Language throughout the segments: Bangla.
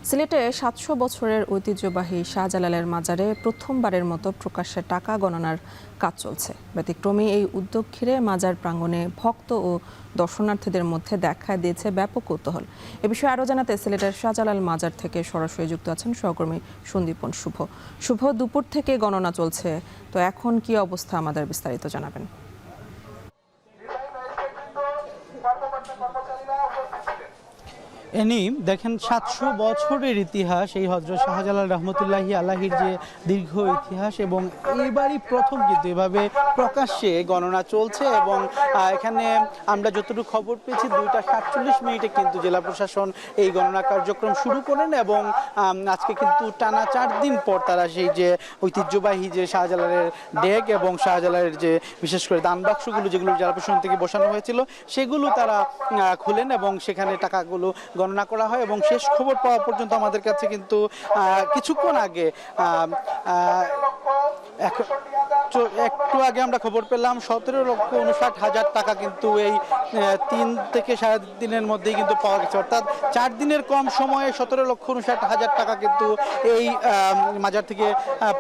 সিলেটে ৭০০ বছরের ঐতিহ্যবাহী শাহজালালের মাজারে প্রথমবারের মতো প্রকাশ্যে টাকা গণনার কাজ চলছে। ব্যতিক্রমী এই উদ্যোগ ঘিরে মাজার প্রাঙ্গণে ভক্ত ও দর্শনার্থীদের মধ্যে দেখা দিয়েছে ব্যাপক কৌতূহল। এ বিষয়ে আরও জানাতে সিলেটের শাহজালাল মাজার থেকে সরাসরি যুক্ত আছেন সহকর্মী সন্দীপন শুভ। দুপুর থেকে গণনা চলছে, তো এখন কি অবস্থা আমাদের বিস্তারিত জানাবেন। এনি দেখেন ৭০০ বছরের ইতিহাস এই হযরত শাহজালাল রহমতুল্লাহি আলাইহির যে দীর্ঘ ইতিহাস, এবং এইবারই প্রথম কিন্তু এভাবে প্রকাশ্যে গণনা চলছে। এবং এখানে আমরা যতটুকু খবর পেয়েছি 2:47 কিন্তু জেলা প্রশাসন এই গণনা কার্যক্রম শুরু করেন, এবং আজকে কিন্তু টানা 4 দিন পর তারা সেই যে ঐতিহ্যবাহী যে শাহজালালের ডেক এবং শাহজালালের যে বিশেষ করে দান বাক্সগুলো যেগুলো জেলা প্রশাসন থেকে বসানো হয়েছিল সেগুলো তারা খুলেন এবং সেখানে টাকাগুলো গণনা করা হয়। এবং শেষ খবর পাওয়া পর্যন্ত আমাদের কাছে কিন্তু কিছুক্ষণ আগে একটু আগে আমরা খবর পেলাম 17,59,000 টাকা কিন্তু এই 3 থেকে 3.5 দিনের মধ্যেই কিন্তু পাওয়া গেছে। অর্থাৎ 4 দিনের কম সময়ে 17,59,000 টাকা কিন্তু এই মাজার থেকে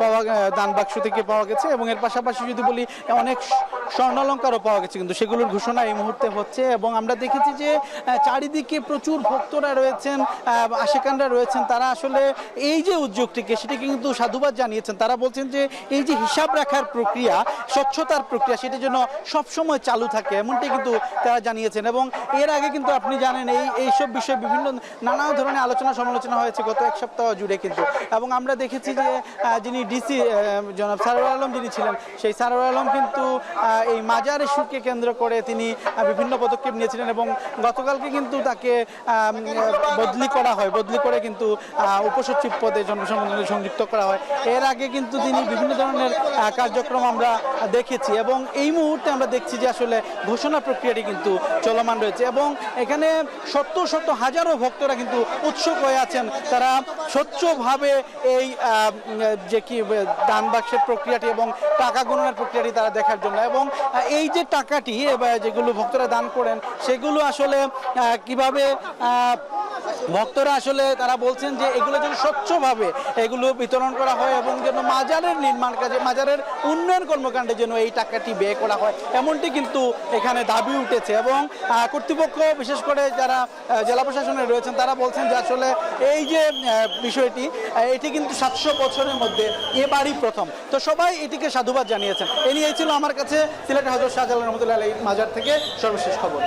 পাওয়া দান বাক্স থেকে পাওয়া গেছে। এবং এর পাশাপাশি যদি বলি অনেক স্বর্ণালঙ্কারও পাওয়া গেছে, কিন্তু সেগুলোর ঘোষণা এই মুহূর্তে হচ্ছে। এবং আমরা দেখেছি যে চারিদিকে প্রচুর ভক্তরা রয়েছেন, আশেকানরা রয়েছেন, তারা আসলে এই যে উদ্যোগটিকে সেটিকে কিন্তু সাধুবাদ জানিয়েছেন। তারা বলছেন যে এই যে হিসাব রাখার প্রক্রিয়া, স্বচ্ছতার প্রক্রিয়া, সেটি যেন সবসময় চালু থাকে, এমনটি কিন্তু তারা জানিয়েছেন। এবং এর আগে কিন্তু আপনি জানেন এইসব বিষয়ে বিভিন্ন নানা ধরনের আলোচনা সমালোচনা হয়েছে গত এক সপ্তাহ জুড়ে কিন্তু। এবং আমরা দেখেছি যে যিনি ডিসি জনাব সারোয়ার আলম যিনি ছিলেন, সেই সারোয়ার আলম কিন্তু এই মাজার ইস্যুকে কেন্দ্র করে তিনি বিভিন্ন পদক্ষেপ নিয়েছিলেন। এবং গতকালকে কিন্তু তাকে বদলি করা হয়, বদলি করে কিন্তু উপসচিব পদে জনসংযোগে সংযুক্ত করা হয়। এর আগে কিন্তু তিনি বিভিন্ন ধরনের কার্যক্রম আমরা দেখেছি। এবং এই মুহূর্তে আমরা দেখছি যে আসলে ঘোষণা প্রক্রিয়াটি কিন্তু চলমান রয়েছে। এবং এখানে শত শত হাজারো ভক্তরা কিন্তু উৎসুক হয়ে আছেন, তারা স্বচ্ছভাবে এই যে কি দান বাক্সের প্রক্রিয়াটি এবং টাকা গণনার প্রক্রিয়াটি তারা দেখার জন্য। এবং এই যে টাকাটি যেগুলো ভক্তরা দান করেন সেগুলো আসলে কিভাবে ভক্তরা আসলে তারা বলছেন যে এগুলো যেন স্বচ্ছভাবে এগুলো বিতরণ করা হয় এবং যেন মাজারের নির্মাণ কাজে, মাজারের উন্নয়ন কর্মকাণ্ডে যেন এই টাকাটি ব্যয় করা হয়, এমনটি কিন্তু এখানে দাবি উঠেছে। এবং কর্তৃপক্ষ বিশেষ করে যারা জেলা প্রশাসনে রয়েছেন তারা বলছেন যে আসলে এই যে বিষয়টি এটি কিন্তু ৭০০ বছরের মধ্যে এবারই প্রথম। তো সবাই এটিকে সাধুবাদ জানিয়েছেন। এ নিয়েই ছিল আমার কাছে সিলেটের হযরত শাহজালাল রহমতুল্লাহি আলাইহির মাজার থেকে সর্বশেষ খবর।